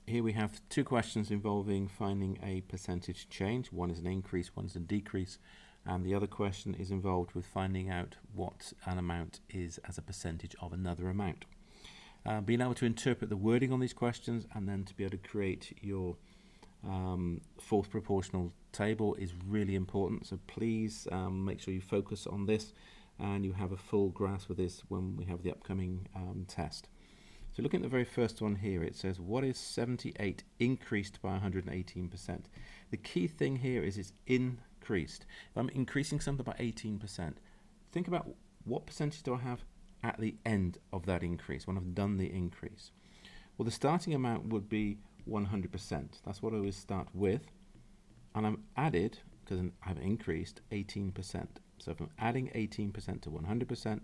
Here we have two questions involving finding a percentage change. One is an increase, one is a decrease, and the other question is involved with finding out what an amount is as a percentage of another amount. Being able to interpret the wording on these questions and then to be able to create your fourth proportional table is really important. So please make sure you focus on this and you have a full grasp of this when we have the upcoming test. So looking at the very first one here, it says, what is 78 increased by 118%? The key thing here is it's increased. If I'm increasing something by 18%, think about what percentage do I have at the end of that increase, when I've done the increase. Well, the starting amount would be 100%. That's what I always start with. And I'm added, because I've increased 18%. So if I'm adding 18% to 100%,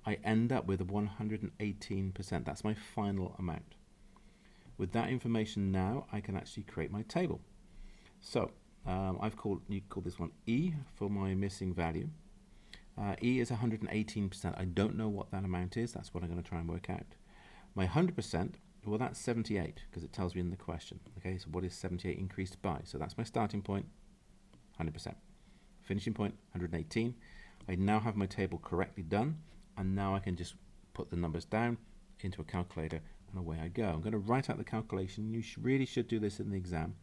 I end up with 118%. That's my final amount. With that information now, I can actually create my table. So you call this one E for my missing value. E is 118%. I don't know what that amount is. That's what I'm going to try and work out. My 100%, well, that's 78 because it tells me in the question. Okay, so what is 78 increased by? So that's my starting point, 100%. Finishing point, 118. I now have my table correctly done. And now I can just put the numbers down into a calculator and away I go. I'm going to write out the calculation. You really should do this in the exam.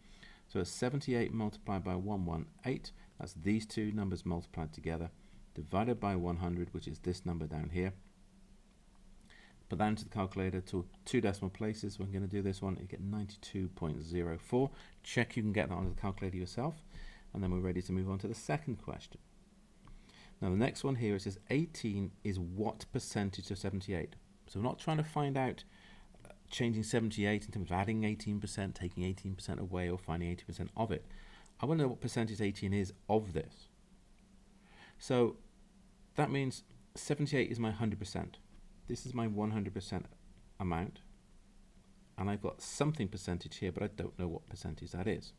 So it's 78 multiplied by 118. That's these two numbers multiplied together, divided by 100, which is this number down here. Put that into the calculator to 2 decimal places. We're going to do this one. You get 92.04. Check you can get that onto the calculator yourself. And then we're ready to move on to the second question. Now the next one here, it says 18 is what percentage of 78? So we're not trying to find out changing 78 in terms of adding 18%, taking 18% away, or finding 80% of it. I want to know what percentage 18 is of this. So that means 78 is my 100%. This is my 100% amount. And I've got something percentage here, but I don't know what percentage that is.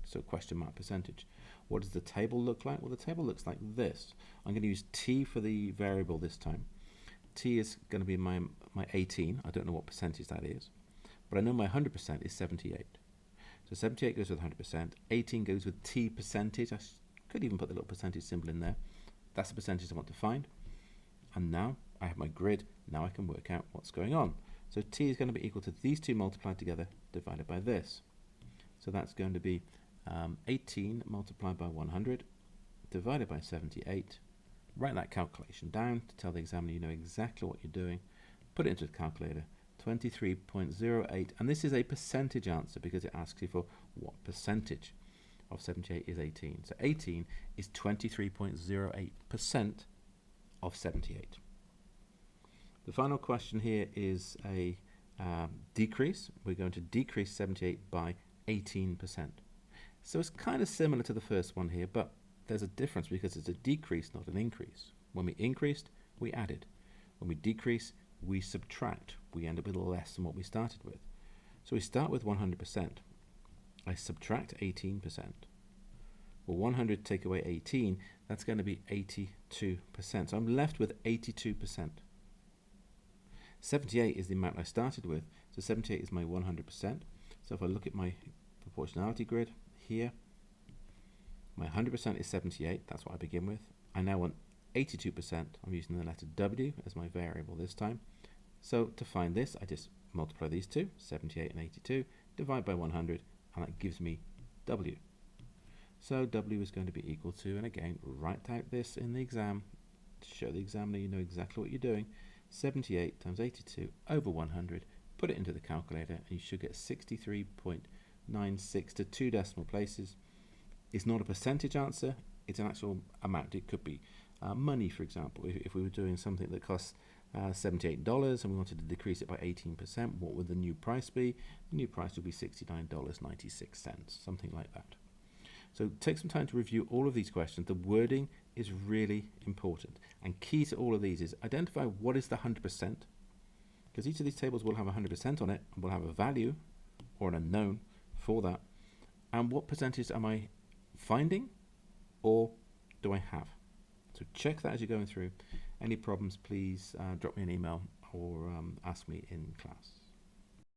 So question mark percentage. What does the table look like? Well, the table looks like this. I'm going to use T for the variable this time. T is going to be my 18. I don't know what percentage that is. But I know my 100% is 78. So 78 goes with 100%. 18 goes with T percentage. I could even put the little percentage symbol in there. That's the percentage I want to find. And now I have my grid. Now I can work out what's going on. So T is going to be equal to these two multiplied together divided by this. So that's going to be 18 multiplied by 100 divided by 78. Write that calculation down to tell the examiner you know exactly what you're doing. Put it into the calculator, 23.08, and this is a percentage answer because it asks you for what percentage of 78 is 18. So 18 is 23.08% of 78. The final question here is a decrease. We're going to decrease 78 by 18%. So it's kind of similar to the first one here, but there's a difference because it's a decrease, not an increase. When we increased, we added. When we decrease, we subtract. We end up with less than what we started with. So we start with 100%. I subtract 18%. Well, 100 take away 18, that's going to be 82%. So I'm left with 82%. 78 is the amount I started with, so 78 is my 100%. So if I look at my proportionality grid, here, my 100% is 78, that's what I begin with. I now want 82%, I'm using the letter W as my variable this time. So to find this, I just multiply these two, 78 and 82, divide by 100, and that gives me W. So W is going to be equal to, and again, write out this in the exam, to show the examiner you know exactly what you're doing, 78 times 82 over 100, put it into the calculator, and you should get 63.96 to 2 decimal places. It's not a percentage answer, it's an actual amount. It could be money, for example. If we were doing something that costs $78 and we wanted to decrease it by 18%, what would the new price be? The new price would be $69.96, something like that. So take some time to review all of these questions. The wording is really important, and key to all of these is identify what is the 100%, because each of these tables will have 100% on it and will have a value or an unknown for that. And what percentage am I finding, or do I have? So check that as you're going through. Any problems, please drop me an email or ask me in class.